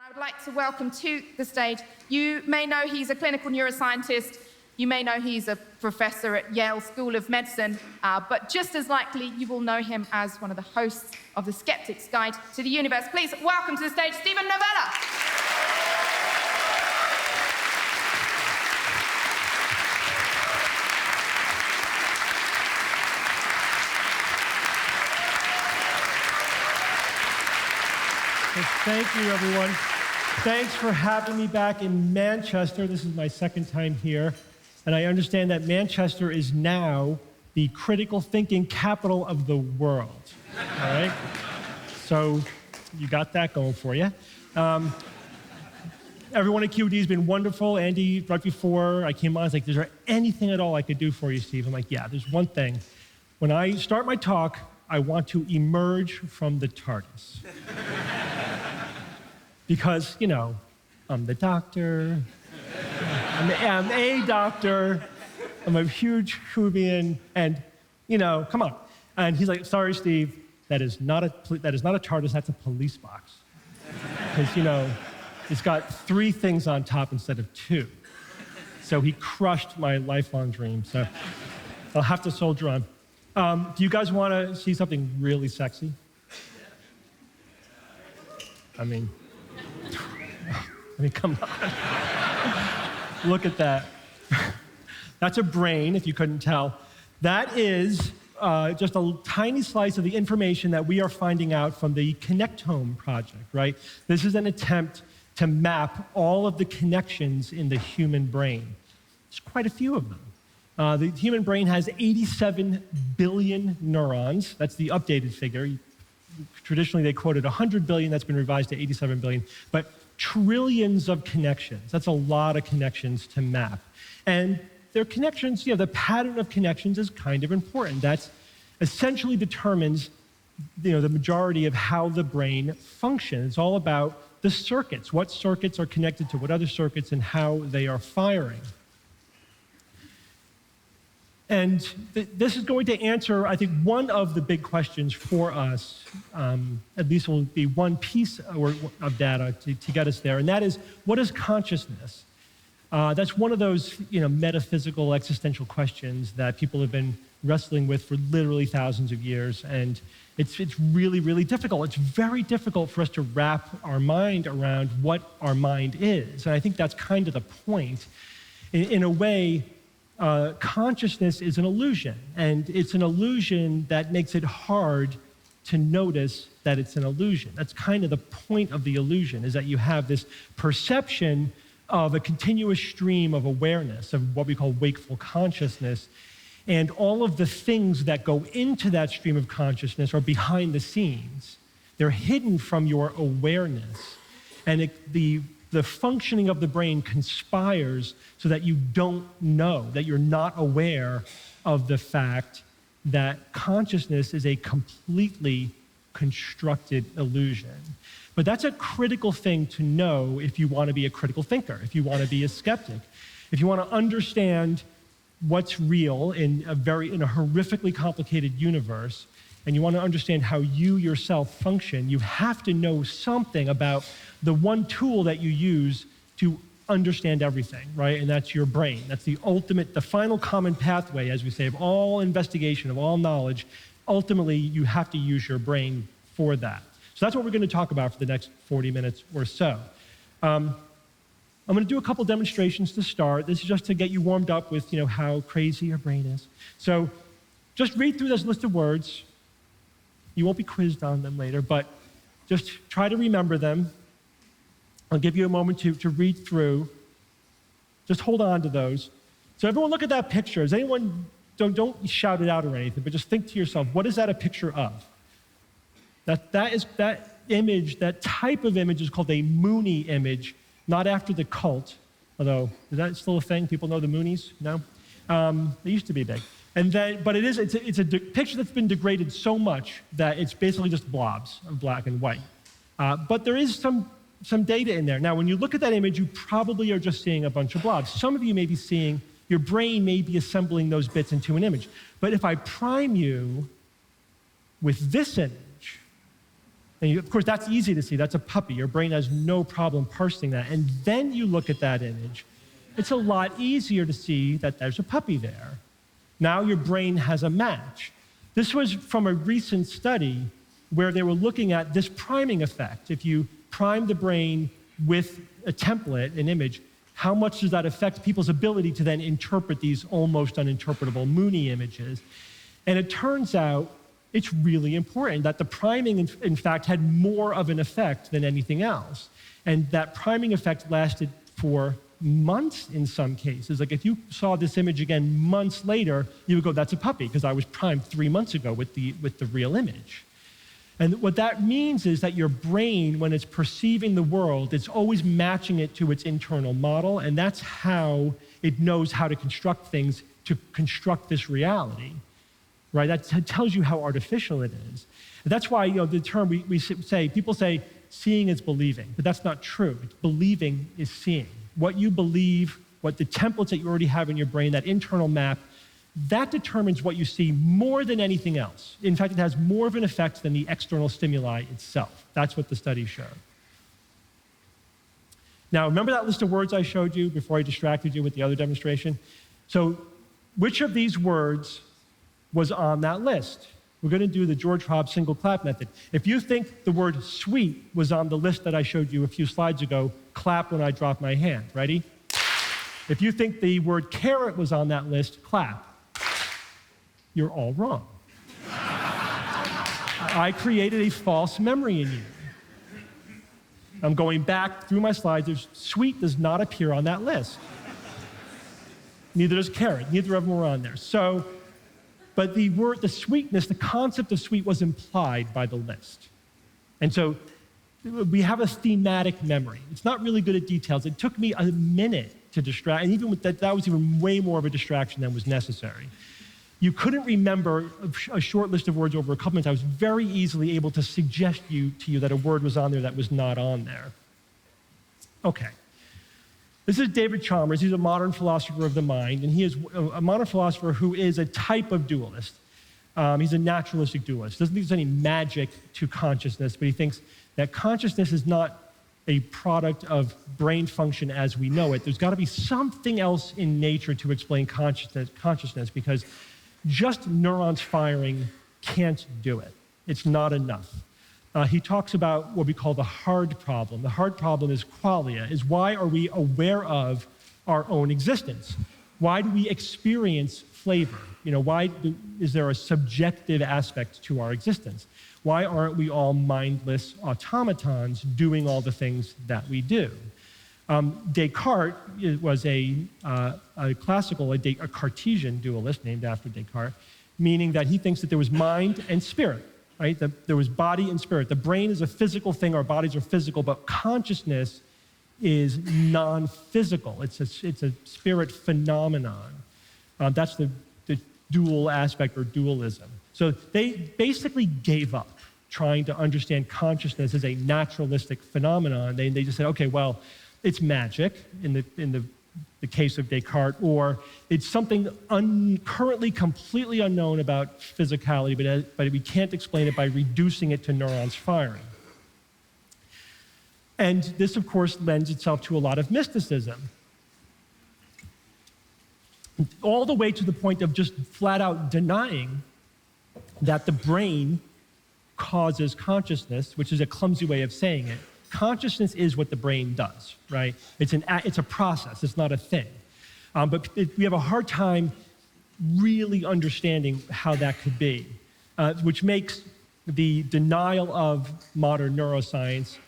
I would like to welcome to the stage, you may know he's a clinical neuroscientist, you may know he's a professor at Yale School of Medicine, but just as likely you will know him as one of the hosts of the Skeptic's Guide to the Universe. Please welcome to the stage, Steven Novella. Thank you, everyone. Thanks for having me back in Manchester. This is my second time here, and I understand that Manchester is now the critical thinking capital of the world. All right? So you got that going for you. Everyone at QED has been wonderful. Andy, right before I came on, was like, is there anything at all I could do for you, Steve? I'm like, yeah, there's one thing. When I start my talk, I want to emerge from the TARDIS. Because, you know, I'm the doctor, I'm a doctor, I'm a huge Whovian, and, you know, come on. And he's like, sorry, Steve, that is not a TARDIS, that's a police box. Because, you know, it's got 3 things on top instead of 2. So he crushed my lifelong dream, so I'll have to soldier on. Do you guys want to see something really sexy? I mean, come on. Look at that. That's a brain, if you couldn't tell. That is just a tiny slice of the information that we are finding out from the Connectome project, right? This is an attempt to map all of the connections in the human brain. There's quite a few of them. The human brain has 87 billion neurons. That's the updated figure. Traditionally, they quoted 100 billion. That's been revised to 87 billion. But trillions of connections. That's a lot of connections to map. And their connections, you know, the pattern of connections is kind of important. That essentially determines, you know, the majority of how the brain functions. It's all about the circuits. What circuits are connected to what other circuits and how they are firing. And this is going to answer, I think, one of the big questions for us, at least will be one piece of data to get us there, and that is, what is consciousness? That's one of those, you know, metaphysical, existential questions that people have been wrestling with for literally thousands of years, and it's really, really difficult. It's very difficult for us to wrap our mind around what our mind is, and I think that's kind of the point. In a way, consciousness is an illusion, and it's an illusion that makes it hard to notice that it's an illusion. That's kind of the point of the illusion, is that you have this perception of a continuous stream of awareness, of what we call wakeful consciousness, and all of the things that go into that stream of consciousness are behind the scenes. They're hidden from your awareness, and the functioning of the brain conspires so that you don't know, that you're not aware of the fact that consciousness is a completely constructed illusion. But that's a critical thing to know if you want to be a critical thinker, if you want to be a skeptic, if you want to understand what's real in a horrifically complicated universe, and you want to understand how you yourself function, you have to know something about the one tool that you use to understand everything, right? And that's your brain. That's the ultimate, the final common pathway, as we say, of all investigation, of all knowledge. Ultimately, you have to use your brain for that. So that's what we're going to talk about for the next 40 minutes or so. I'm going to do a couple demonstrations to start. This is just to get you warmed up with, you know, how crazy your brain is. So just read through this list of words. You won't be quizzed on them later, but just try to remember them. I'll give you a moment to read through. Just hold on to those. So everyone look at that picture. Is anyone, don't shout it out or anything, but just think to yourself, what is that a picture of? That image, that type of image is called a Mooney image, not after the cult, although, is that still a thing? People know the Moonies? No? They used to be big. But it's a picture that's been degraded so much that it's basically just blobs of black and white. But there is some data in there. Now, when you look at that image, you probably are just seeing a bunch of blobs. Some of you may be seeing, your brain may be assembling those bits into an image. But if I prime you with this image, And of course, that's easy to see. That's a puppy. Your brain has no problem parsing that. And then you look at that image. It's a lot easier to see that there's a puppy there. Now your brain has a match. This was from a recent study where they were looking at this priming effect. If you prime the brain with a template, an image, how much does that affect people's ability to then interpret these almost uninterpretable Mooney images? And it turns out it's really important that the priming, in fact, had more of an effect than anything else. And that priming effect lasted for months in some cases. Like if you saw this image again months later, you would go, that's a puppy, because I was primed 3 months ago with the real image. And what that means is that your brain, when it's perceiving the world, it's always matching it to its internal model, and that's how it knows how to construct things to construct this reality, right? That tells you how artificial it is. And that's why, the term people say seeing is believing, but that's not true. Believing is seeing. What you believe, what the templates that you already have in your brain, that internal map, that determines what you see more than anything else. In fact, it has more of an effect than the external stimuli itself. That's what the study showed. Now, remember that list of words I showed you before I distracted you with the other demonstration? So, which of these words was on that list? We're going to do the George Hobbs single clap method. If you think the word sweet was on the list that I showed you a few slides ago, clap when I drop my hand. Ready? If you think the word carrot was on that list, clap. You're all wrong. I created a false memory in you. I'm going back through my slides. Sweet does not appear on that list. Neither does carrot. Neither of them were on there. But the sweetness, the concept of sweet was implied by the list. And so we have a thematic memory. It's not really good at details. It took me a minute to distract, and even with that was even way more of a distraction than was necessary. You couldn't remember a short list of words over a couple minutes. I was very easily able to suggest to you that a word was on there that was not on there. Okay. This is David Chalmers. He's a modern philosopher of the mind, and he is a modern philosopher who is a type of dualist. He's a naturalistic dualist. Doesn't think there's any magic to consciousness, but he thinks that consciousness is not a product of brain function as we know it. There's got to be something else in nature to explain consciousness, because just neurons firing can't do it. It's not enough. He talks about what we call the hard problem. The hard problem is qualia, is why are we aware of our own existence? Why do we experience flavor? Why is there a subjective aspect to our existence? Why aren't we all mindless automatons doing all the things that we do? Descartes was a Cartesian dualist named after Descartes, meaning that he thinks that there was mind and spirit, right? That there was body and spirit. The brain is a physical thing, our bodies are physical, but consciousness is non-physical. It's a spirit phenomenon. That's the dual aspect, or dualism. So they basically gave up trying to understand consciousness as a naturalistic phenomenon. They just said, okay, well, it's magic in the case of Descartes, or it's something currently completely unknown about physicality, but we can't explain it by reducing it to neurons firing. And this, of course, lends itself to a lot of mysticism, all the way to the point of just flat out denying that the brain causes consciousness, which is a clumsy way of saying it. Consciousness is what the brain does, right? It's a process, it's not a thing. But we have a hard time really understanding how that could be, which makes the denial of modern neuroscience,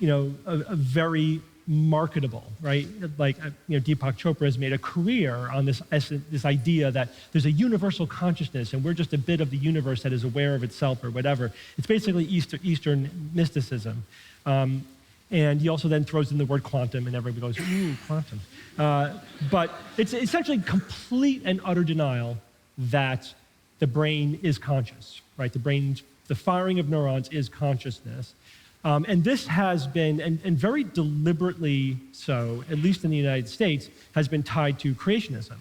a very marketable, right? Like, Deepak Chopra has made a career on this idea that there's a universal consciousness and we're just a bit of the universe that is aware of itself or whatever. It's basically Eastern mysticism. And he also then throws in the word quantum, and everybody goes, ooh, quantum. But it's essentially complete and utter denial that the brain is conscious, right? The firing of neurons is consciousness. And this has been, and very deliberately so, at least in the United States, has been tied to creationism.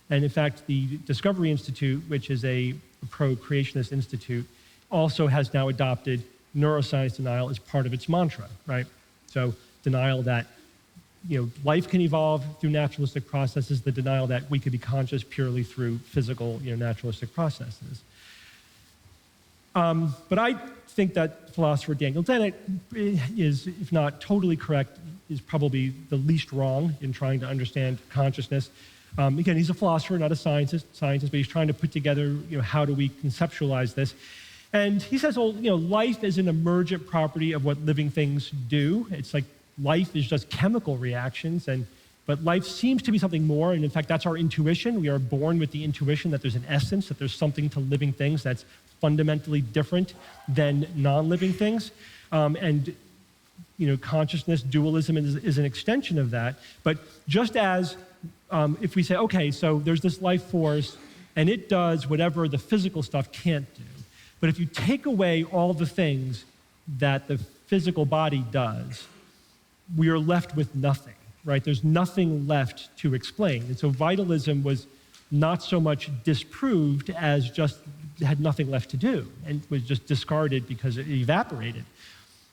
And in fact, the Discovery Institute, which is a pro-creationist institute, also has now adopted neuroscience denial is part of its mantra, right? So denial that life can evolve through naturalistic processes, the denial that we could be conscious purely through physical, naturalistic processes. But I think that philosopher Daniel Dennett is, if not totally correct, is probably the least wrong in trying to understand consciousness. Again, he's a philosopher, not a scientist, but he's trying to put together, how do we conceptualize this? And he says, life is an emergent property of what living things do. It's like life is just chemical reactions, but life seems to be something more, and in fact, that's our intuition. We are born with the intuition that there's an essence, that there's something to living things that's fundamentally different than non-living things. Consciousness, dualism is an extension of that. But just as if we say, okay, so there's this life force, and it does whatever the physical stuff can't do. But if you take away all the things that the physical body does, we are left with nothing, right? There's nothing left to explain. And so vitalism was not so much disproved as just had nothing left to do and was just discarded because it evaporated.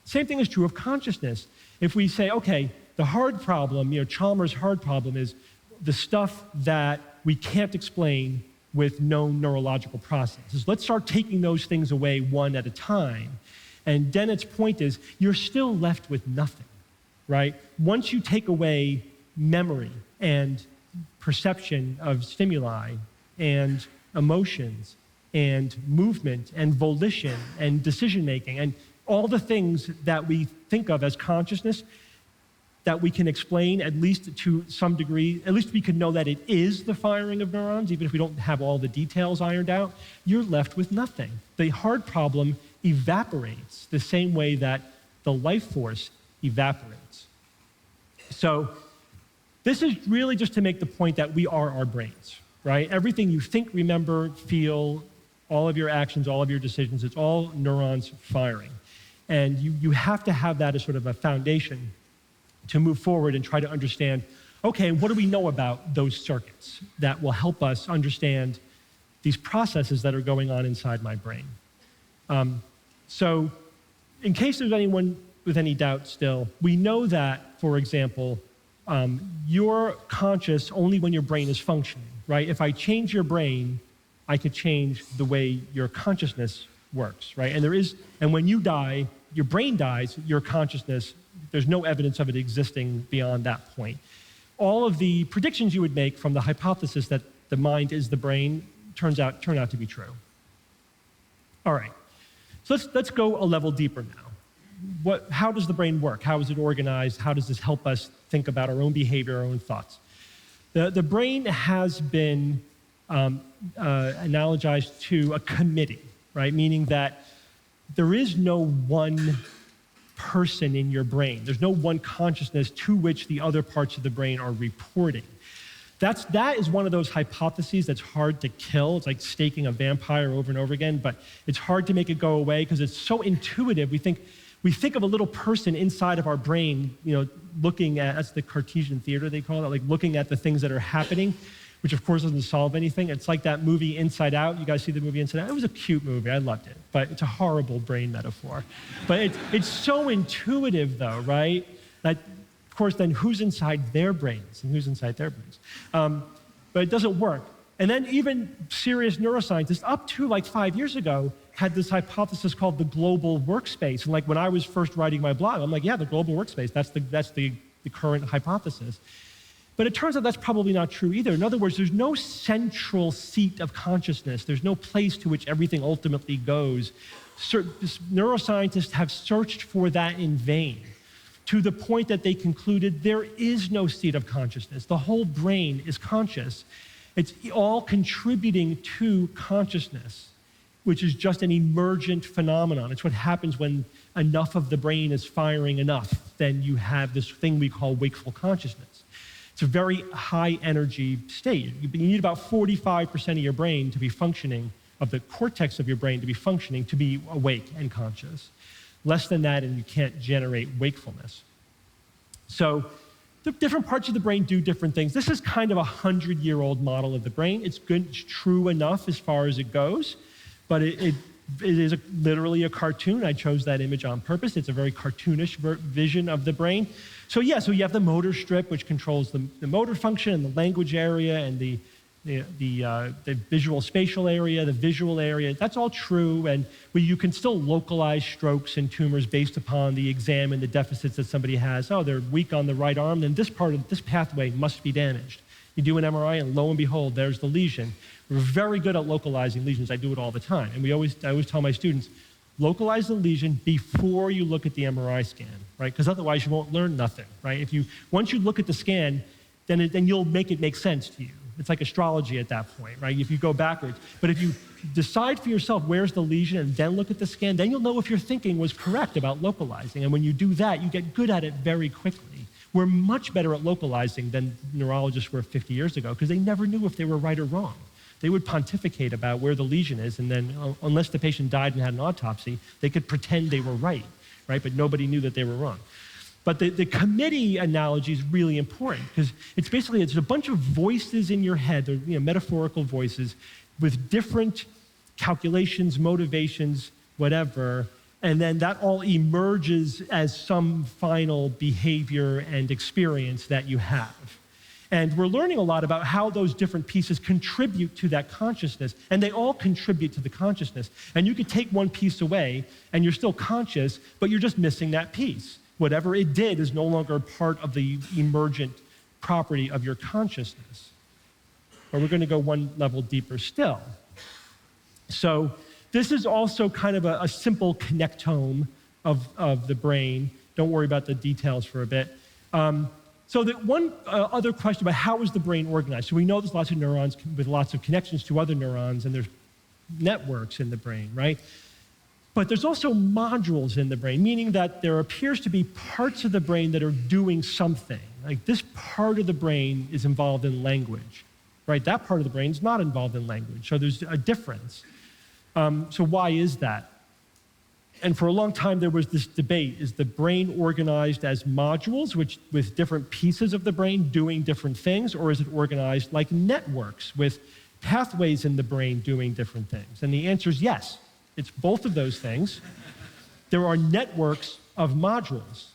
Same thing is true of consciousness. If we say, okay, the hard problem, Chalmers' hard problem is the stuff that we can't explain with known neurological processes. Let's start taking those things away one at a time. And Dennett's point is, you're still left with nothing, right? Once you take away memory and perception of stimuli and emotions and movement and volition and decision-making and all the things that we think of as consciousness that we can explain, at least to some degree, at least we can know that it is the firing of neurons, even if we don't have all the details ironed out, you're left with nothing. The hard problem evaporates the same way that the life force evaporates. So this is really just to make the point that we are our brains, right? Everything you think, remember, feel, all of your actions, all of your decisions, it's all neurons firing. And you have to have that as sort of a foundation to move forward and try to understand, okay, what do we know about those circuits that will help us understand these processes that are going on inside my brain? So in case there's anyone with any doubt still, we know that, for example, you're conscious only when your brain is functioning, right? If I change your brain, I could change the way your consciousness works, right? And when you die, your brain dies, your consciousness, there's no evidence of it existing beyond that point. All of the predictions you would make from the hypothesis that the mind is the brain turn out to be true. All right, so let's go a level deeper now. How does the brain work? How is it organized? How does this help us think about our own behavior, our own thoughts? The brain has been analogized to a committee, right? Meaning that there is no one person in your brain. There's no one consciousness to which the other parts of the brain are reporting. That is one of those hypotheses that's hard to kill. It's like staking a vampire over and over again, but it's hard to make it go away because it's so intuitive. We think of a little person inside of our brain, looking at, that's the Cartesian theater they call it, like looking at the things that are happening, which of course doesn't solve anything. It's like that movie Inside Out. You guys see the movie Inside Out? It was a cute movie. I loved it, but it's a horrible brain metaphor. But it's so intuitive though, right? That, of course, then who's inside their brains and who's inside their brains? But it doesn't work. And then even serious neuroscientists, up to like 5 years ago, had this hypothesis called the global workspace. And like when I was first writing my blog, I'm like, yeah, the global workspace, that's the current hypothesis. But it turns out that's probably not true either. In other words, there's no central seat of consciousness. There's no place to which everything ultimately goes. Neuroscientists have searched for that in vain, to the point that they concluded there is no seat of consciousness. The whole brain is conscious. It's all contributing to consciousness, which is just an emergent phenomenon. It's what happens when enough of the brain is firing enough, then you have this thing we call wakeful consciousness. It's a very high energy state. You need about 45% of your brain to be functioning, of the cortex of your brain to be functioning, to be awake and conscious. Less than that and you can't generate wakefulness. So the different parts of the brain do different things. This is kind of a 100-year-old model of the brain. It's good, it's true enough as far as it goes, but literally a cartoon. I chose that image on purpose. It's a very cartoonish vision of the brain. So yeah, so you have the motor strip, which controls the motor function and the language area and the visual spatial area, the visual area. That's all true, and you can still localize strokes and tumors based upon the exam and the deficits that somebody has. Oh, they're weak on the right arm, then this part of this pathway must be damaged. You do an MRI, and lo and behold, there's the lesion. We're very good at localizing lesions. I do it all the time, and I always tell my students, localize the lesion before you look at the MRI scan, right? Because otherwise you won't learn nothing, right? Once you look at the scan, then you'll make it make sense to you. It's like astrology at that point, right? If you go backwards. But if you decide for yourself where's the lesion and then look at the scan, then you'll know if your thinking was correct about localizing. And when you do that, you get good at it very quickly. We're much better at localizing than neurologists were 50 years ago because they never knew if they were right or wrong. They would pontificate about where the lesion is, and then unless the patient died and had an autopsy, they could pretend they were right? But nobody knew that they were wrong. But the committee analogy is really important because it's a bunch of voices in your head, metaphorical voices with different calculations, motivations, whatever, and then that all emerges as some final behavior and experience that you have. And we're learning a lot about how those different pieces contribute to that consciousness, and they all contribute to the consciousness. And you could take one piece away, and you're still conscious, but you're just missing that piece. Whatever it did is no longer part of the emergent property of your consciousness. But we're going to go one level deeper still. So this is also kind of a simple connectome of the brain. Don't worry about the details for a bit. So the one other question about how is the brain organized? So we know there's lots of neurons with lots of connections to other neurons, and there's networks in the brain, right? But there's also modules in the brain, meaning that there appears to be parts of the brain that are doing something. Like this part of the brain is involved in language, right? That part of the brain is not involved in language, so there's a difference. So why is that? And for a long time, there was this debate. Is the brain organized as modules, with different pieces of the brain doing different things, or is it organized like networks with pathways in the brain doing different things? And the answer is yes. It's both of those things. There are networks of modules.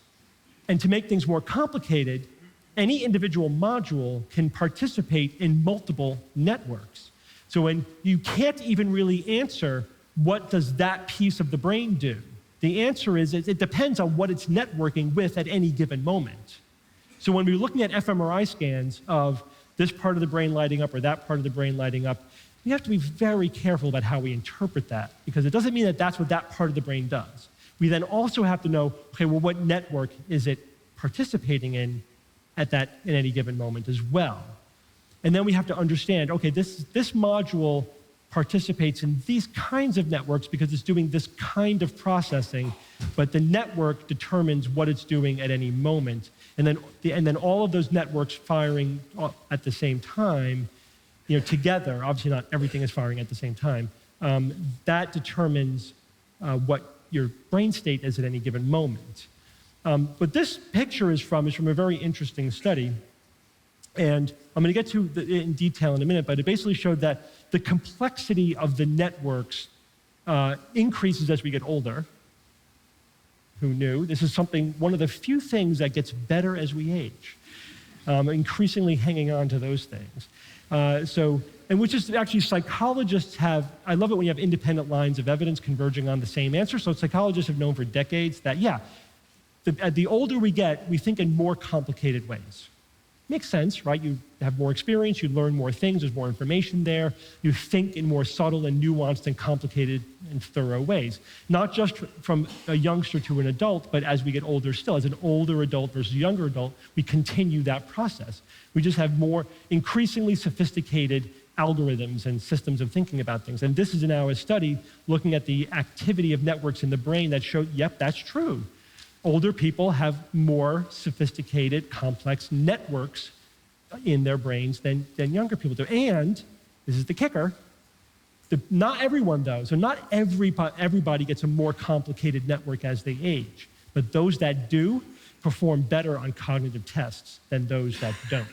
And to make things more complicated, any individual module can participate in multiple networks. So when you can't even really answer what does that piece of the brain do, the answer is it depends on what it's networking with at any given moment. So when we're looking at fMRI scans of this part of the brain lighting up or that part of the brain lighting up, we have to be very careful about how we interpret that, because it doesn't mean that that's what that part of the brain does. We then also have to know, okay, well, what network is it participating in in any given moment as well? And then we have to understand, okay, this module participates in these kinds of networks because it's doing this kind of processing, but the network determines what it's doing at any moment. And then all of those networks firing at the same time, together, obviously not everything is firing at the same time, that determines what your brain state is at any given moment. But this picture is from a very interesting study, and I'm going to get to it in detail in a minute, but it basically showed that the complexity of the networks increases as we get older. Who knew? This is one of the few things that gets better as we age, increasingly hanging on to those things. And which is actually psychologists have, I love it when you have independent lines of evidence converging on the same answer. So psychologists have known for decades that, the older we get, we think in more complicated ways. Makes sense, right? You have more experience, you learn more things, there's more information there. You think in more subtle and nuanced and complicated and thorough ways. Not just from a youngster to an adult, but as we get older still. As an older adult versus a younger adult, we continue that process. We just have more increasingly sophisticated algorithms and systems of thinking about things. And this is now a study looking at the activity of networks in the brain that showed, yep, that's true. Older people have more sophisticated, complex networks in their brains than younger people do. And, this is the kicker, not everyone though. So not everybody gets a more complicated network as they age. But those that do perform better on cognitive tests than those that don't.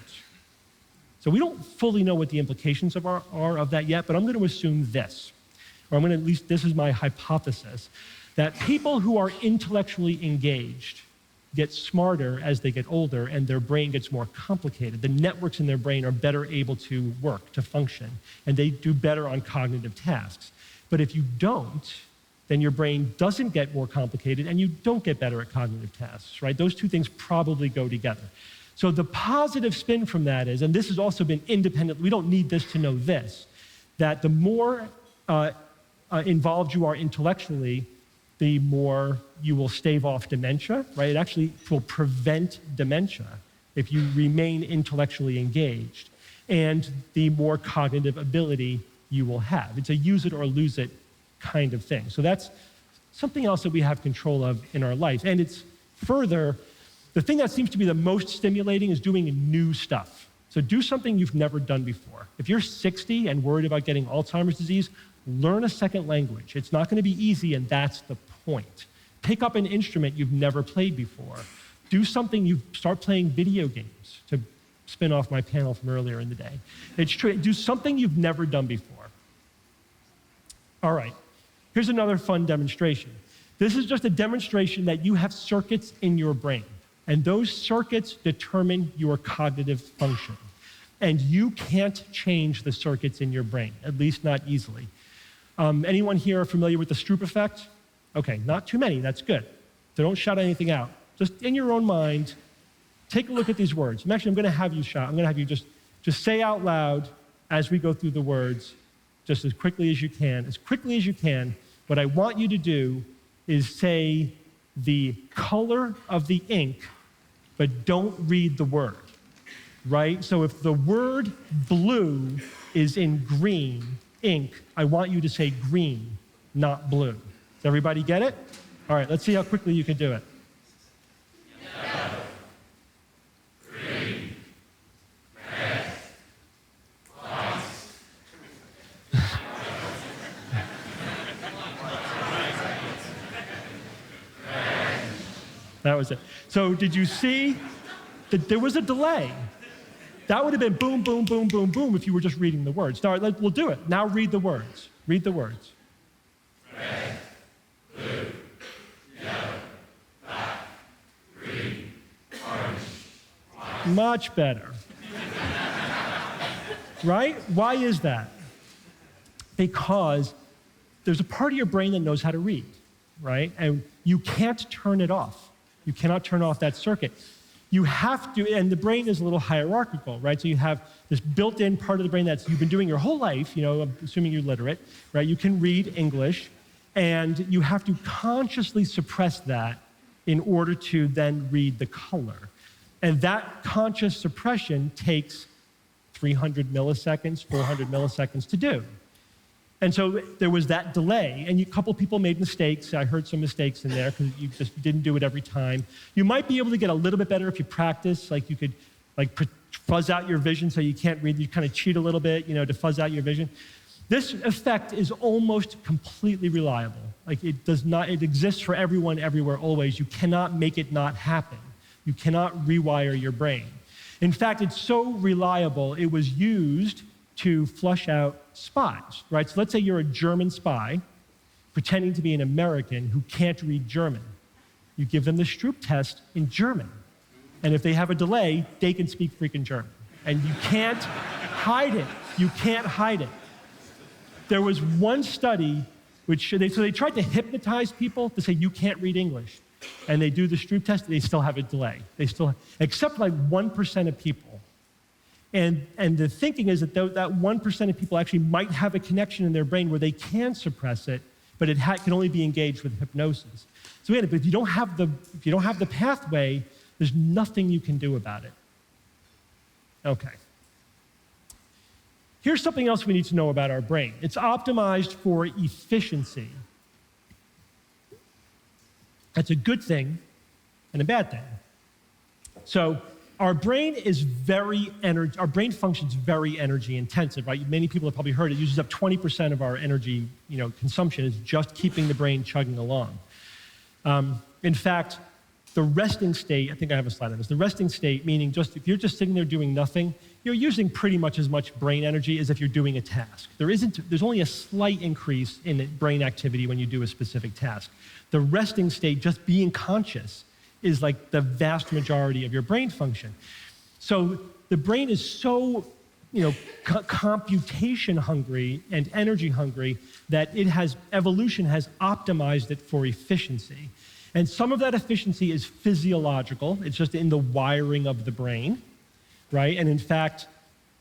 So we don't fully know what the implications are of that yet, but I'm going to assume this. or I'm going to, at least this is my hypothesis, that people who are intellectually engaged get smarter as they get older and their brain gets more complicated. The networks in their brain are better able to work, to function, and they do better on cognitive tasks. But if you don't, then your brain doesn't get more complicated and you don't get better at cognitive tasks, right? Those two things probably go together. So the positive spin from that is, and this has also been independent, we don't need this to know this, that the more involved you are intellectually, the more you will stave off dementia, right? It actually will prevent dementia if you remain intellectually engaged, and the more cognitive ability you will have. It's a use it or lose it kind of thing. So that's something else that we have control of in our life. And it's further, the thing that seems to be the most stimulating is doing new stuff. So do something you've never done before. If you're 60 and worried about getting Alzheimer's disease, learn a second language. It's not going to be easy, and that's the point. Pick up an instrument you've never played before. Do something, start playing video games, to spin off my panel from earlier in the day. It's true, do something you've never done before. All right, here's another fun demonstration. This is just a demonstration that you have circuits in your brain, and those circuits determine your cognitive function. And you can't change the circuits in your brain, at least not easily. Anyone here familiar with the Stroop effect? Okay, not too many, that's good. So don't shout anything out. Just in your own mind, take a look at these words. I'm going to have you shout. I'm going to have you just say out loud as we go through the words, just as quickly as you can. As quickly as you can, what I want you to do is say the color of the ink, but don't read the word, right? So if the word blue is in green ink, I want you to say green, not blue. Does everybody get it? All right, let's see how quickly you can do it. Yellow, green, red, white. That was it. So did you see that there was a delay? That would have been boom, boom, boom, boom, boom if you were just reading the words. All right, we'll do it. Now read the words. Read the words. Red, blue, yellow, black, green, orange, white. Much better. Right? Why is that? Because there's a part of your brain that knows how to read, right? And you can't turn it off. You cannot turn off that circuit. You have to, and the brain is a little hierarchical, right? So you have this built-in part of the brain that you've been doing your whole life, assuming you're literate, right? You can read English, and you have to consciously suppress that in order to then read the color. And that conscious suppression takes 300 milliseconds, 400 milliseconds to do. And so there was that delay, and a couple people made mistakes. I heard some mistakes in there because you just didn't do it every time. You might be able to get a little bit better if you practice, like you could fuzz out your vision so you can't read. You kind of cheat a little bit, to fuzz out your vision. This effect is almost completely reliable. It exists for everyone, everywhere, always. You cannot make it not happen. You cannot rewire your brain. In fact, it's so reliable, it was used to flush out spies, right? So let's say you're a German spy pretending to be an American who can't read German. You give them the Stroop test in German. And if they have a delay, they can speak freaking German. And you can't hide it. You can't hide it. There was one study so they tried to hypnotize people to say you can't read English. And they do the Stroop test, they still have a delay. Except 1% of people. And the thinking is that that 1% of people actually might have a connection in their brain where they can suppress it, but it can only be engaged with hypnosis. So but if you don't have the pathway, there's nothing you can do about it. Okay. Here's something else we need to know about our brain. It's optimized for efficiency. That's a good thing and a bad thing. So our brain functions very energy intensive, right? Many people have probably heard it uses up 20% of our energy, consumption is just keeping the brain chugging along. In fact, The resting state, I think I have a slide on this. The resting state, meaning just if you're just sitting there doing nothing, you're using pretty much as much brain energy as if you're doing a task. There's only a slight increase in brain activity when you do a specific task. The resting state, just being conscious, is like the vast majority of your brain function. So the brain is so, computation hungry and energy hungry that evolution has optimized it for efficiency. And some of that efficiency is physiological. It's just in the wiring of the brain, right? And in fact,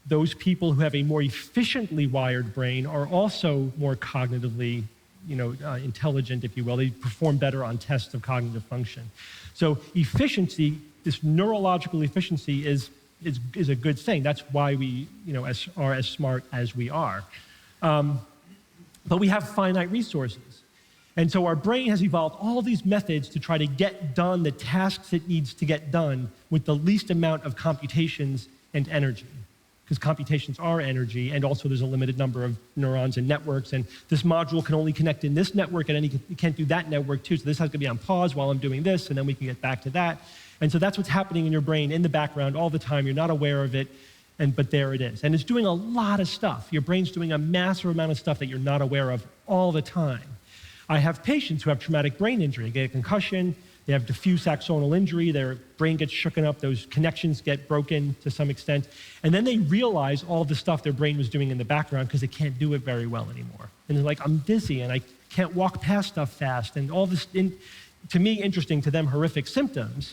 those people who have a more efficiently wired brain are also more cognitively, intelligent, if you will. They perform better on tests of cognitive function. So efficiency, this neurological efficiency is a good thing. That's why we, are as smart as we are. But we have finite resources. And so our brain has evolved all these methods to try to get done the tasks it needs to get done with the least amount of computations and energy. Because computations are energy, and also there's a limited number of neurons and networks, and this module can only connect in this network, and you can't do that network too, so this has to be on pause while I'm doing this, and then we can get back to that. And so that's what's happening in your brain in the background all the time. You're not aware of it, but there it is. And it's doing a lot of stuff. Your brain's doing a massive amount of stuff that you're not aware of all the time. I have patients who have traumatic brain injury. They get a concussion, they have diffuse axonal injury, their brain gets shooken up, those connections get broken to some extent, and then they realize all the stuff their brain was doing in the background because they can't do it very well anymore. And they're like, I'm dizzy and I can't walk past stuff fast, and all this, to me, interesting, to them, horrific symptoms,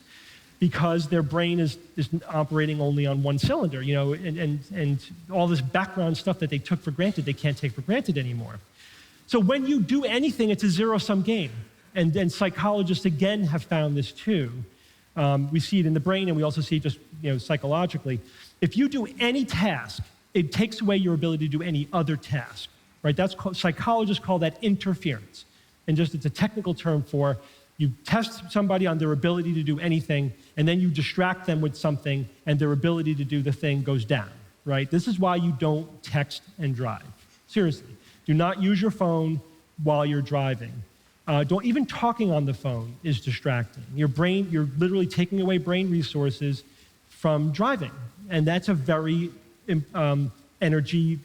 because their brain is operating only on one cylinder, and all this background stuff that they took for granted, they can't take for granted anymore. So when you do anything, it's a zero-sum game. And psychologists, again, have found this too. We see it in the brain, and we also see it just psychologically. If you do any task, it takes away your ability to do any other task, right? Psychologists call that interference. And it's a technical term for you test somebody on their ability to do anything, and then you distract them with something, and their ability to do the thing goes down, right? This is why you don't text and drive. Seriously. Do not use your phone while you're driving. Even talking on the phone is distracting. Your brain, you're literally taking away brain resources from driving. And that's a very energy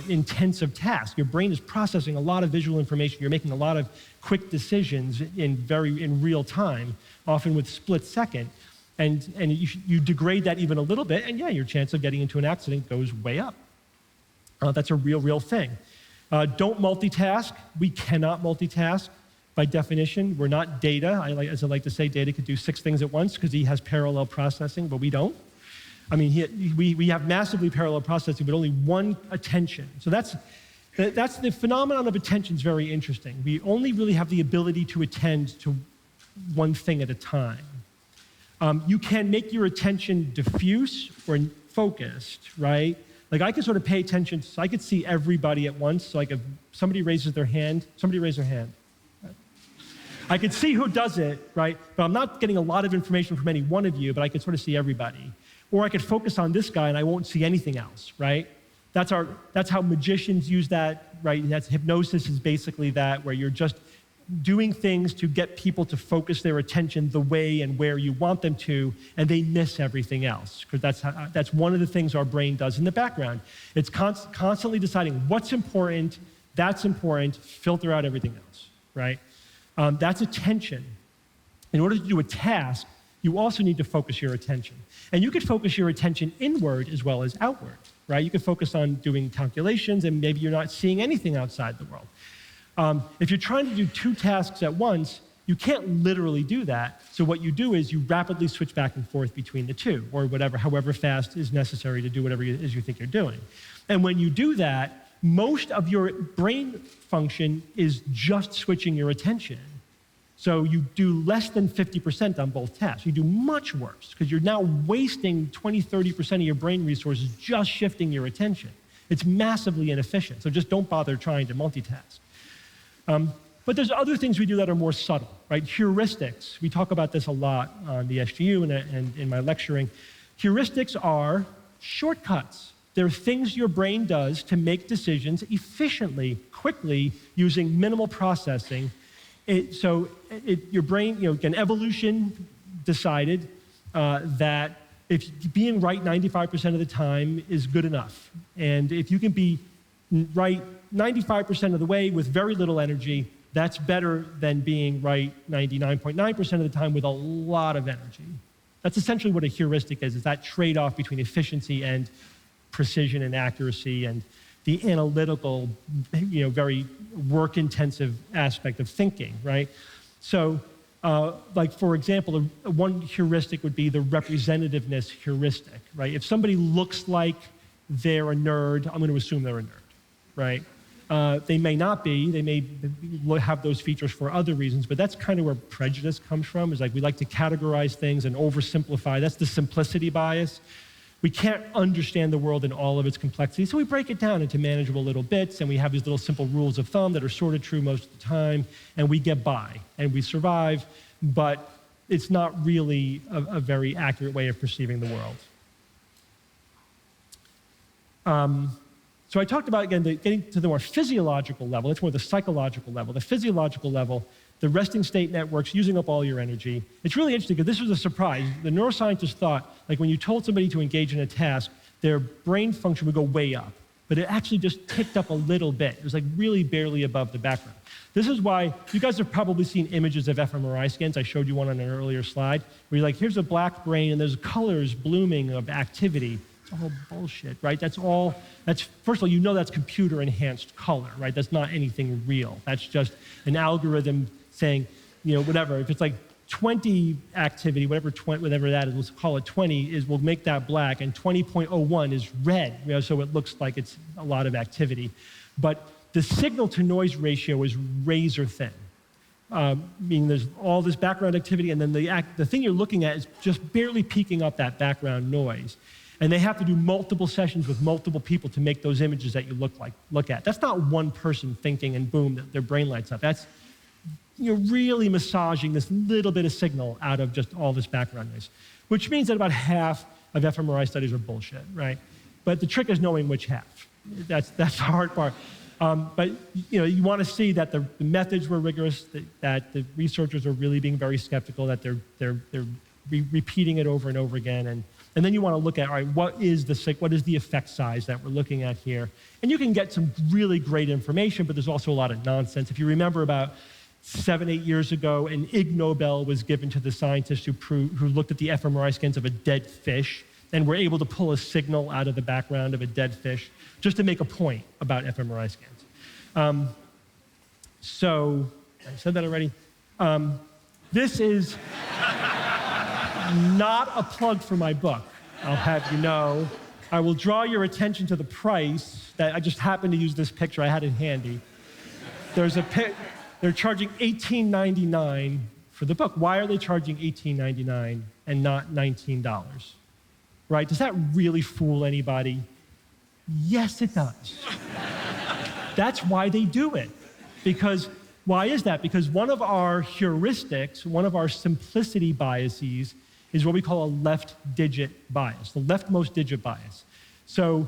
intensive task. Your brain is processing a lot of visual information. You're making a lot of quick decisions in real time, often with split second. And you degrade that even a little bit, and your chance of getting into an accident goes way up. That's a real thing. Don't multitask. We cannot multitask by definition. We're not data. As I like to say, data could do 6 things at once because he has parallel processing, but we don't. I mean, we have massively parallel processing, but only one attention. So that's the phenomenon of attention is very interesting. We only really have the ability to attend to one thing at a time. You can make your attention diffuse or focused, right? Like I can sort of pay attention, so I could see everybody at once. So like if somebody raises their hand, somebody raise their hand. I could see who does it, right? But I'm not getting a lot of information from any one of you, but I could sort of see everybody. Or I could focus on this guy and I won't see anything else, right? That's how magicians use that, right? That's hypnosis is basically that, where you're just doing things to get people to focus their attention the way and where you want them to, and they miss everything else. Because that's one of the things our brain does in the background. It's constantly deciding what's important, that's important, filter out everything else, right? That's attention. In order to do a task, you also need to focus your attention. And you could focus your attention inward as well as outward, right? You could focus on doing calculations, and maybe you're not seeing anything outside the world. If you're trying to do 2 tasks at once, you can't literally do that. So what you do is you rapidly switch back and forth between the 2, or however fast is necessary to do whatever it is you think you're doing. And when you do that, most of your brain function is just switching your attention. So you do less than 50% on both tasks. You do much worse, because you're now wasting 20, 30% of your brain resources just shifting your attention. It's massively inefficient, so just don't bother trying to multitask. But there's other things we do that are more subtle, right? Heuristics. We talk about this a lot on the SGU and in my lecturing. Heuristics are shortcuts. They're things your brain does to make decisions efficiently, quickly, using minimal processing Your brain, again, evolution decided that if being right 95% of the time is good enough. And if you can be right 95% of the way with very little energy, that's better than being right 99.9% of the time with a lot of energy. That's essentially what a heuristic is that trade-off between efficiency and precision and accuracy and the analytical, very work-intensive aspect of thinking, right? So, like for example, one heuristic would be the representativeness heuristic, right? If somebody looks like they're a nerd, I'm going to assume they're a nerd, right? They may not be. They may have those features for other reasons, but that's kind of where prejudice comes from, is like we like to categorize things and oversimplify. That's the simplicity bias. We can't understand the world in all of its complexity, so we break it down into manageable little bits, and we have these little simple rules of thumb that are sort of true most of the time, and we get by, and we survive, but it's not really a very accurate way of perceiving the world. So I talked about, again, getting to the more physiological level. It's more the psychological level. The physiological level, the resting state networks using up all your energy. It's really interesting because this was a surprise. The neuroscientists thought, like when you told somebody to engage in a task, their brain function would go way up. But it actually just ticked up a little bit. It was like really barely above the background. This is why you guys have probably seen images of fMRI scans. I showed you one on an earlier slide where you're like, here's a black brain and there's colors blooming of activity. All bullshit, right? First of all, that's computer enhanced color, right? That's not anything real. That's just an algorithm saying, whatever. If it's like 20 activity, whatever that is, let's call it 20, we'll make that black, and 20.01 is red, so it looks like it's a lot of activity. But the signal to noise ratio is razor thin. Meaning there's all this background activity, and then the thing you're looking at is just barely peaking up that background noise. And they have to do multiple sessions with multiple people to make those images that you look at. That's not one person thinking and boom, their brain lights up. That's really massaging this little bit of signal out of just all this background noise, which means that about half of fMRI studies are bullshit, right? But the trick is knowing which half. That's the hard part. But you want to see that the methods were rigorous, that the researchers are really being very skeptical, that they're repeating it over and over again, and then you want to look at, all right, what is the effect size that we're looking at here? And you can get some really great information, but there's also a lot of nonsense. If you remember about 7, 8 years ago, an Ig Nobel was given to the scientists who looked at the fMRI scans of a dead fish and were able to pull a signal out of the background of a dead fish just to make a point about fMRI scans. So, I said that already. This is not a plug for my book, I'll have you know. I will draw your attention to the price. That I just happened to use this picture. I had it handy. They're charging $18.99 for the book. Why are they charging $18.99 and not $19? Right? Does that really fool anybody? Yes, it does. That's why they do it. Why is that? Because one of our heuristics, one of our simplicity biases, is what we call a left digit bias, the leftmost digit bias. So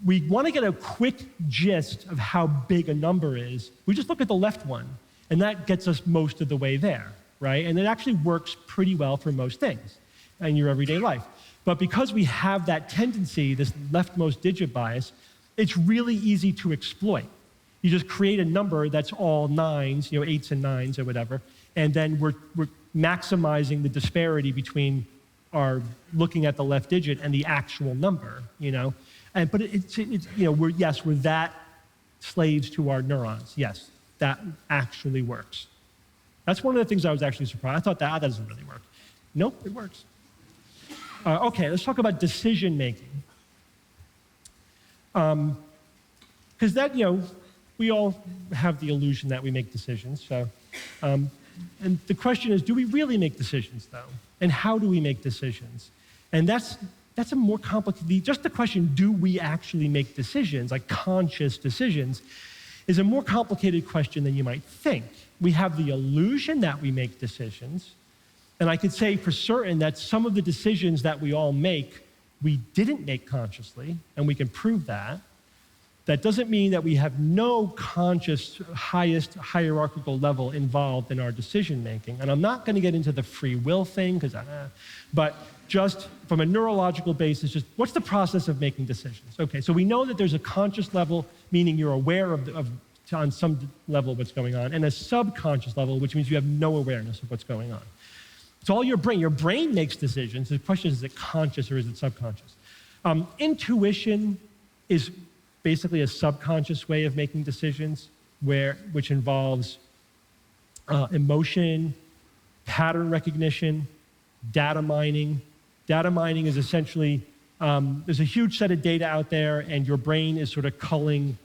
we want to get a quick gist of how big a number is. We just look at the left one, and that gets us most of the way there, right? And it actually works pretty well for most things in your everyday life. But because we have that tendency, this leftmost digit bias, it's really easy to exploit. You just create a number that's all nines, 8s and 9s or whatever, and then we're maximizing the disparity between our looking at the left digit and the actual number, But we're that slaves to our neurons. Yes, that actually works. That's one of the things I was actually surprised. I thought that doesn't really work. Nope, it works. Okay, let's talk about decision making. Because we all have the illusion that we make decisions. So, and the question is, do we really make decisions, though? And how do we make decisions? And that's a more complicated, just the question, do we actually make decisions, like conscious decisions, is a more complicated question than you might think. We have the illusion that we make decisions, and I could say for certain that some of the decisions that we all make, we didn't make consciously, and we can prove that. That doesn't mean that we have no conscious, highest hierarchical level involved in our decision making. And I'm not going to get into the free will thing, but just from a neurological basis, just what's the process of making decisions? Okay, so we know that there's a conscious level, meaning you're aware of on some level what's going on, and a subconscious level, which means you have no awareness of what's going on. It's all your brain. Your brain makes decisions. The question is it conscious or is it subconscious? Intuition is basically a subconscious way of making decisions, which involves emotion, pattern recognition, data mining. Data mining is essentially, there's a huge set of data out there, and your brain is sort of culling,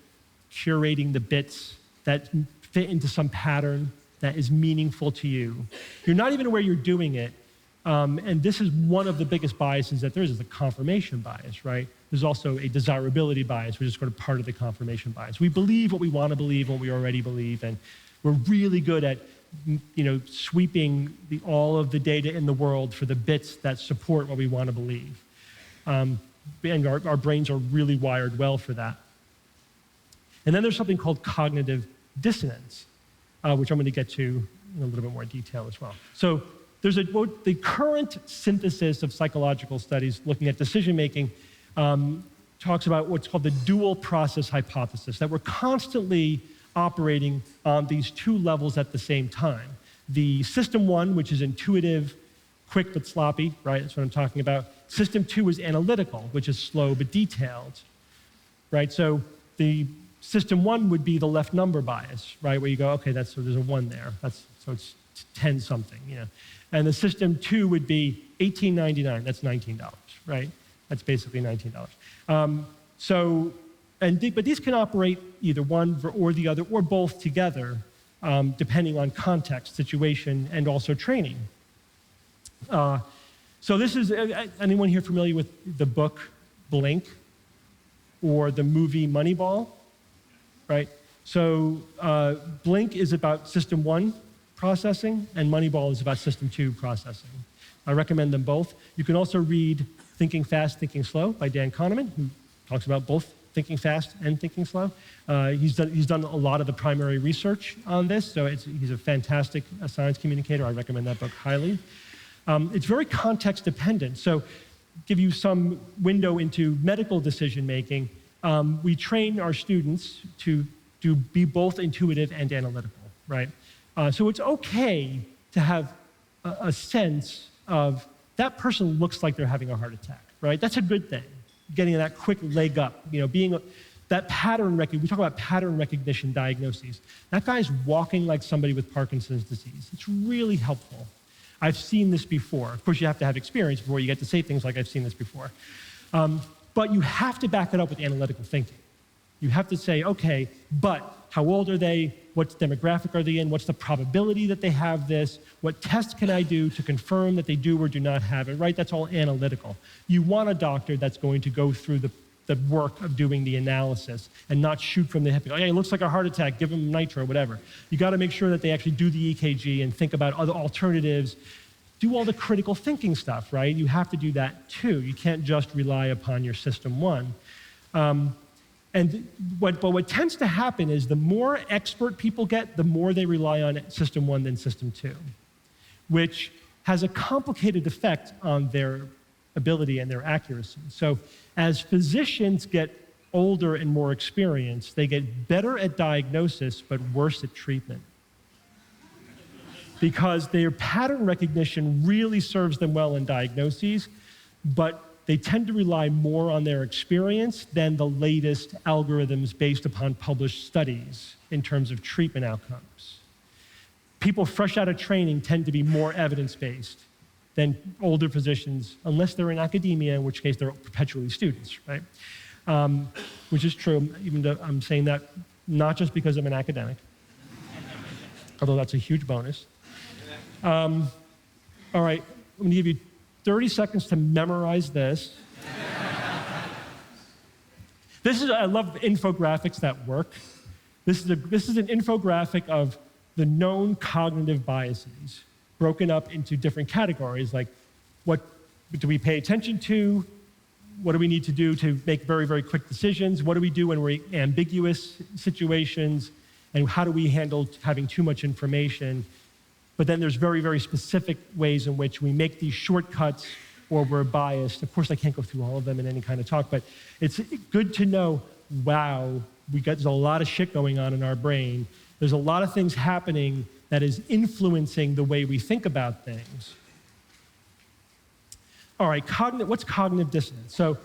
curating the bits that fit into some pattern that is meaningful to you. You're not even aware you're doing it. And this is one of the biggest biases that there is the confirmation bias, right? There's also a desirability bias, which is sort of part of the confirmation bias. We believe what we want to believe, what we already believe, and we're really good at sweeping all of the data in the world for the bits that support what we want to believe. And our brains are really wired well for that. And then there's something called cognitive dissonance, which I'm going to get to in a little bit more detail as well. So there's the current synthesis of psychological studies looking at decision-making talks about what's called the dual process hypothesis, that we're constantly operating on these two levels at the same time. The system one, which is intuitive, quick but sloppy, right? That's what I'm talking about. System two is analytical, which is slow but detailed, right? So the system one would be the left number bias, right? Where you go, okay, so there's a one there. So it's 10 something, And the system two would be $18.99. That's $19, right? That's basically $19. But these can operate either one or the other or both together, depending on context, situation, and also training. So this is, anyone here familiar with the book Blink or the movie Moneyball, right? So Blink is about system one processing, and Moneyball is about system two processing. I recommend them both. You can also read Thinking Fast, Thinking Slow by Dan Kahneman, who talks about both thinking fast and thinking slow. He's done a lot of the primary research on this, so he's a fantastic science communicator. I recommend that book highly. It's very context dependent, so give you some window into medical decision making. We train our students to be both intuitive and analytical, right? So it's okay to have a sense of that person looks like they're having a heart attack, right? That's a good thing, getting that quick leg up, being that pattern recognition. We talk about pattern recognition diagnoses. That guy's walking like somebody with Parkinson's disease. It's really helpful. I've seen this before. Of course, you have to have experience before you get to say things like, I've seen this before. But you have to back it up with analytical thinking. You have to say, okay, but how old are they? What demographic are they in? What's the probability that they have this? What test can I do to confirm that they do or do not have it, right? That's all analytical. You want a doctor that's going to go through the work of doing the analysis and not shoot from the hip. Hey, it looks like a heart attack, give them nitro, whatever. You got to make sure that they actually do the EKG and think about other alternatives. Do all the critical thinking stuff, right? You have to do that too. You can't just rely upon your system one. But what tends to happen is the more expert people get, the more they rely on system one than system two, which has a complicated effect on their ability and their accuracy. So as physicians get older and more experienced, they get better at diagnosis, but worse at treatment. Because their pattern recognition really serves them well in diagnoses, but they tend to rely more on their experience than the latest algorithms based upon published studies in terms of treatment outcomes. People fresh out of training tend to be more evidence-based than older physicians, unless they're in academia, in which case they're perpetually students, right? Which is true, even though I'm saying that not just because I'm an academic, although that's a huge bonus. All right, I'm gonna give you 30 seconds to memorize this. I love infographics that work. This is an infographic of the known cognitive biases broken up into different categories, like what do we pay attention to, what do we need to do to make very, very quick decisions? What do we do when we're in ambiguous situations? And how do we handle having too much information? But then there's very, very specific ways in which we make these shortcuts or we're biased. Of course, I can't go through all of them in any kind of talk, but it's good to know, wow, there's a lot of shit going on in our brain. There's a lot of things happening that is influencing the way we think about things. All right, what's cognitive dissonance? So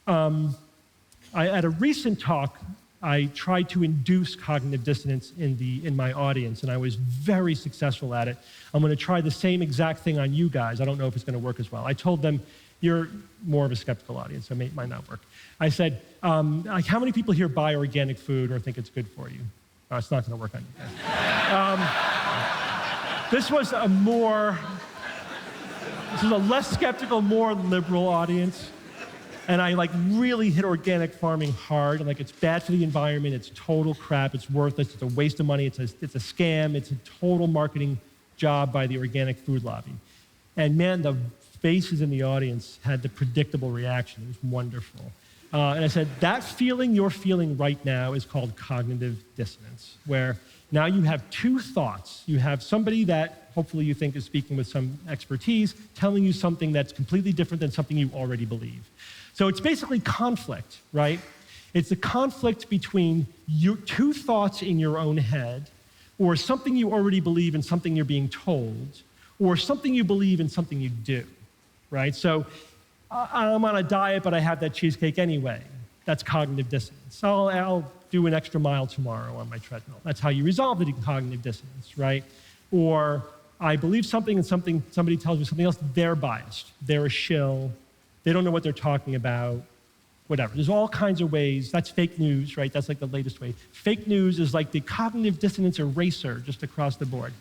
at a recent talk, I tried to induce cognitive dissonance in my audience, and I was very successful at it. I'm going to try the same exact thing on you guys. I don't know if it's going to work as well. I told them, you're more of a skeptical audience, so it might not work. I said, like, how many people here buy organic food or think it's good for you? Oh, it's not going to work on you guys. This was a less skeptical, more liberal audience. And I really hit organic farming hard. And it's bad for the environment. It's total crap. It's worthless. It's a waste of money. It's a scam. It's a total marketing job by the organic food lobby. And man, the faces in the audience had the predictable reaction. It was wonderful. And I said, that feeling you're feeling right now is called cognitive dissonance, where now you have two thoughts. You have somebody that hopefully you think is speaking with some expertise, telling you something that's completely different than something you already believe. So it's basically conflict, right? It's the conflict between two thoughts in your own head, or something you already believe and something you're being told, or something you believe and something you do, right? So I'm on a diet, but I have that cheesecake anyway. That's cognitive dissonance. I'll do an extra mile tomorrow on my treadmill. That's how you resolve the cognitive dissonance, right? Or I believe something and somebody tells me something else, they're biased. They're a shill. They don't know what they're talking about, whatever. There's all kinds of ways. That's fake news, right? That's the latest way. Fake news is like the cognitive dissonance eraser just across the board.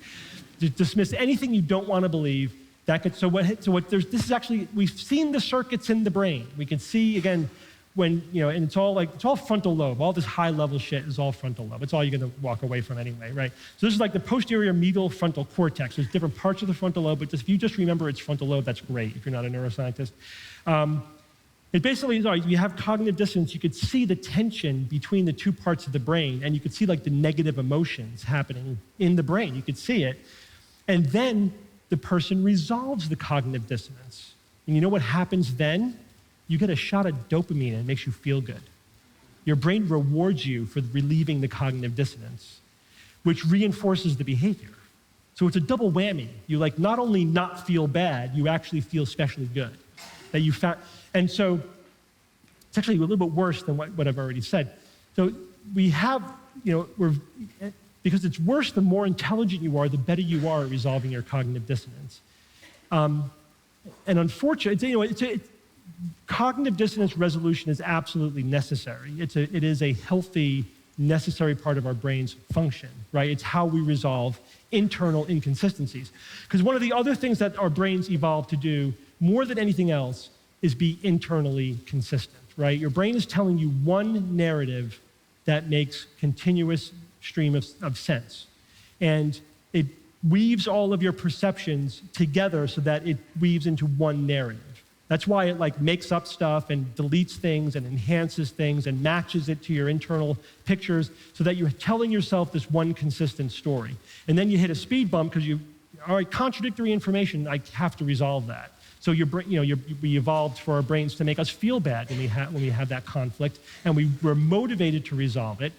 To dismiss anything you don't want to believe. This is actually, we've seen the circuits in the brain. We can see, again, when, and it's all frontal lobe. All this high level shit is all frontal lobe. It's all you're going to walk away from anyway, right? So this is the posterior medial frontal cortex. There's different parts of the frontal lobe, but if you just remember it's frontal lobe, that's great if you're not a neuroscientist. It basically is, you have cognitive dissonance. You could see the tension between the two parts of the brain, and you could see the negative emotions happening in the brain. You could see it. And then the person resolves the cognitive dissonance. And you know what happens then? You get a shot of dopamine and it makes you feel good. Your brain rewards you for relieving the cognitive dissonance, which reinforces the behavior. So it's a double whammy. You not only not feel bad, you actually feel especially good. That you found, and so it's actually a little bit worse than what I've already said. So we have, because it's worse, the more intelligent you are, the better you are at resolving your cognitive dissonance. And unfortunately, cognitive dissonance resolution is absolutely necessary. It is a healthy, necessary part of our brain's function, right? It's how we resolve internal inconsistencies. Because one of the other things that our brains evolved to do more than anything else is be internally consistent, right? Your brain is telling you one narrative that makes continuous stream of sense. And it weaves all of your perceptions together so that it weaves into one narrative. That's why it makes up stuff and deletes things and enhances things and matches it to your internal pictures so that you're telling yourself this one consistent story. And then you hit a speed bump because all right, contradictory information, I have to resolve that. So we evolved for our brains to make us feel bad when we have that conflict, and we're motivated to resolve it.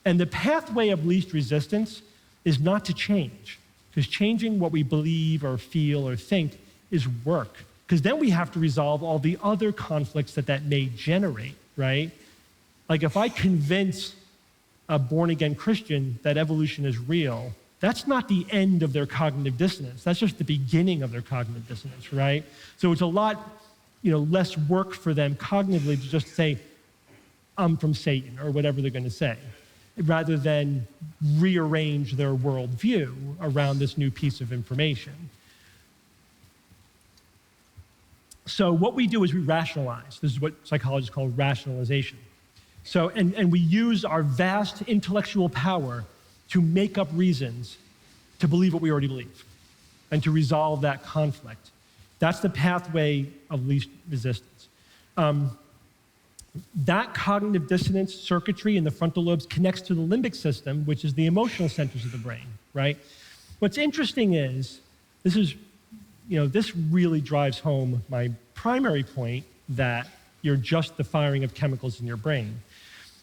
And the pathway of least resistance is not to change, because changing what we believe or feel or think is work. Because then we have to resolve all the other conflicts that may generate, right? If I convince a born-again Christian that evolution is real, that's not the end of their cognitive dissonance. That's just the beginning of their cognitive dissonance, right? So it's a lot, less work for them cognitively to just say, I'm from Satan, or whatever they're going to say, rather than rearrange their worldview around this new piece of information. So what we do is we rationalize. This is what psychologists call rationalization. So, and we use our vast intellectual power to make up reasons to believe what we already believe and to resolve that conflict. That's the pathway of least resistance. That cognitive dissonance circuitry in the frontal lobes connects to the limbic system, which is the emotional centers of the brain, right? What's interesting is, this really drives home my primary point that you're just the firing of chemicals in your brain.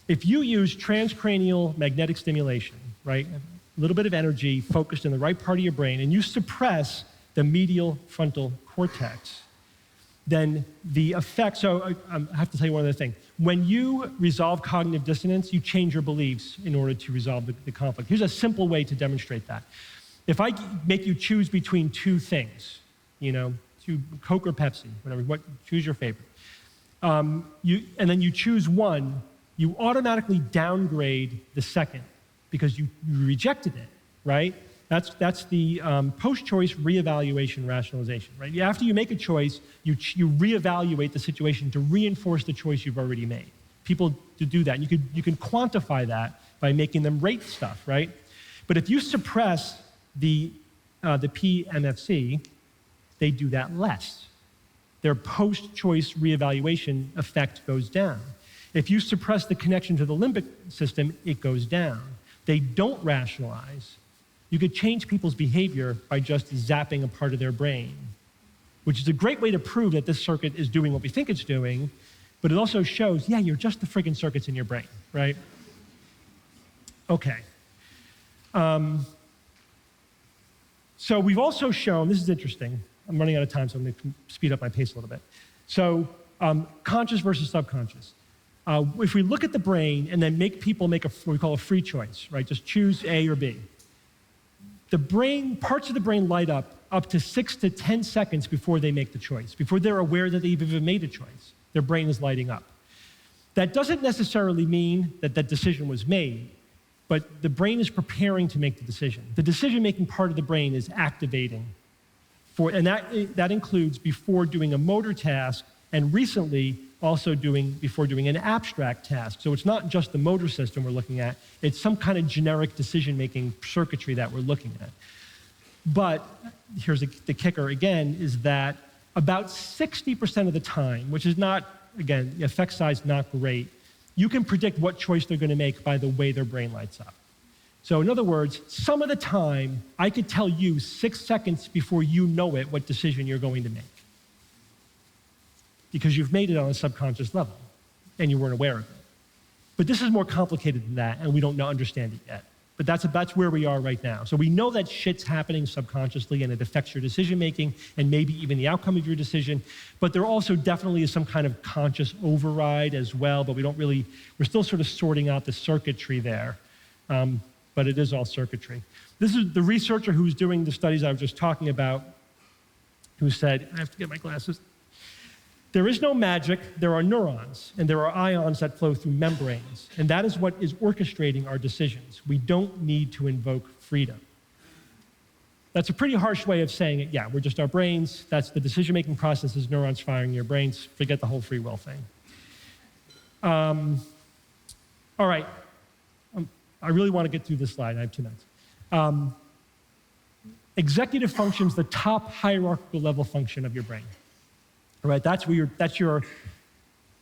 If you use transcranial magnetic stimulation, right, a little bit of energy focused in the right part of your brain, and you suppress the medial frontal cortex, then the effect, so I have to tell you one other thing. When you resolve cognitive dissonance, you change your beliefs in order to resolve the conflict. Here's a simple way to demonstrate that. If I make you choose between two things, Coke or Pepsi, whatever, choose your favorite. And then you choose one, you automatically downgrade the second because you rejected it, right? That's the post-choice reevaluation rationalization, right? After you make a choice, you reevaluate the situation to reinforce the choice you've already made. People do that. You can quantify that by making them rate stuff, right? But if you suppress the PMFC, they do that less. Their post-choice reevaluation effect goes down. If you suppress the connection to the limbic system, it goes down. They don't rationalize. You could change people's behavior by just zapping a part of their brain, which is a great way to prove that this circuit is doing what we think it's doing, but it also shows, yeah, you're just the friggin' circuits in your brain, right? Okay. So we've also shown, this is interesting, I'm running out of time, so I'm going to speed up my pace a little bit. So conscious versus subconscious. If we look at the brain and then make people make what we call a free choice, right? Just choose A or B. The brain, parts of the brain light up to 6 to 10 seconds before they make the choice, before they're aware that they've even made a choice. Their brain is lighting up. That doesn't necessarily mean that that decision was made, but the brain is preparing to make the decision. The decision-making part of the brain is activating, and that includes before doing a motor task, and recently also before doing an abstract task. So it's not just the motor system we're looking at, it's some kind of generic decision-making circuitry that we're looking at. But here's the kicker again, is that about 60% of the time, which is not, again, the effect size not great, you can predict what choice they're going to make by the way their brain lights up. So in other words, some of the time, I could tell you 6 seconds before you know it what decision you're going to make, because you've made it on a subconscious level and you weren't aware of it. But this is more complicated than that, and we don't understand it yet. But that's where we are right now. So we know that shit's happening subconsciously and it affects your decision-making and maybe even the outcome of your decision. But there also definitely is some kind of conscious override as well, but we're still sort of sorting out the circuitry there. But it is all circuitry. This is the researcher who's doing the studies I was just talking about, who said, I have to get my glasses. There is no magic, there are neurons, and there are ions that flow through membranes, and that is what is orchestrating our decisions. We don't need to invoke freedom. That's a pretty harsh way of saying it. Yeah, we're just our brains, that's the decision-making process is neurons firing in your brains, forget the whole free will thing. All right, I really want to get through this slide, I have 2 minutes. Executive function's the top hierarchical level function of your brain. All right, that's your,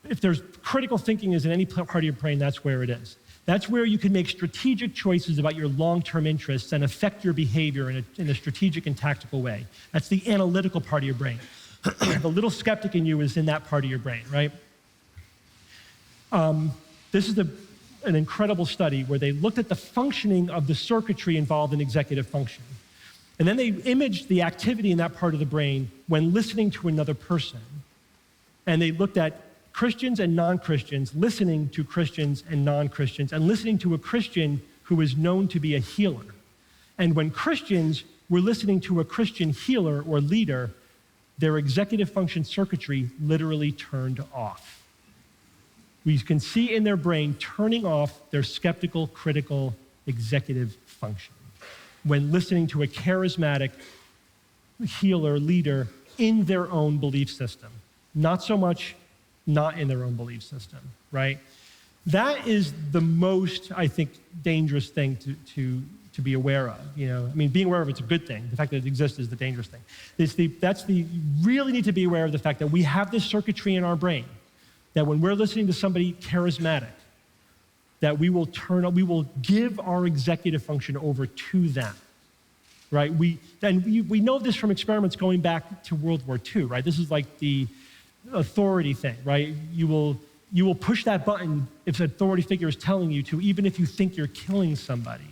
if there's critical thinking is in any part of your brain, that's where it is. That's where you can make strategic choices about your long-term interests and affect your behavior in a strategic and tactical way. That's the analytical part of your brain. The little skeptic in you is in that part of your brain, right? This is an incredible study where they looked at the functioning of the circuitry involved in executive function. And then they imaged the activity in that part of the brain when listening to another person. And they looked at Christians and non-Christians, listening to Christians and non-Christians, and listening to a Christian who is known to be a healer. And when Christians were listening to a Christian healer or leader, their executive function circuitry literally turned off. We can see in their brain turning off their skeptical, critical executive function when listening to a charismatic healer, leader in their own belief system. Not so much not in their own belief system, right? That is the most, I think, dangerous thing to be aware of. I mean, being aware of it's a good thing. The fact that it exists is the dangerous thing. You really need to be aware of the fact that we have this circuitry in our brain. that when we're listening to somebody charismatic, that we will give our executive function over to them, right? We know this from experiments going back to World War II, right? This is like the authority thing, right? You will push that button if an authority figure is telling you to, even if you think you're killing somebody.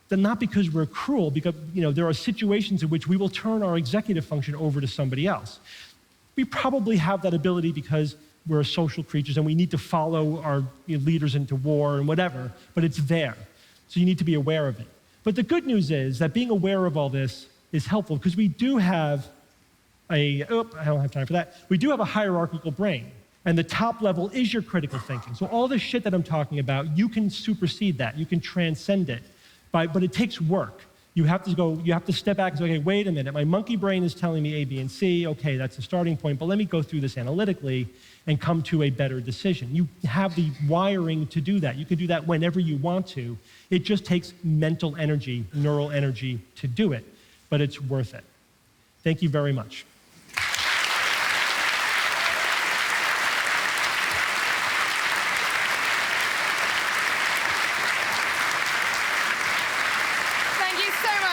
Then not because we're cruel, because there are situations in which we will turn our executive function over to somebody else. We probably have that ability because we're social creatures and we need to follow our leaders into war and whatever, but it's there. So you need to be aware of it. But the good news is that being aware of all this is helpful because we do have I don't have time for that. We do have a hierarchical brain, and the top level is your critical thinking. So all the shit that I'm talking about, you can supersede that. You can transcend it, but it takes work. You have to step back and say, okay, wait a minute, my monkey brain is telling me A, B, and C. Okay, that's the starting point, but let me go through this analytically and come to a better decision. You have the wiring to do that. You can do that whenever you want to. It just takes mental energy, neural energy to do it, but it's worth it. Thank you very much.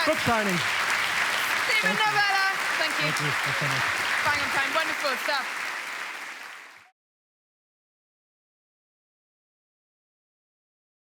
Book signing. Steven Novella. Thank you. Thank you so much. Bang on time. Wonderful stuff.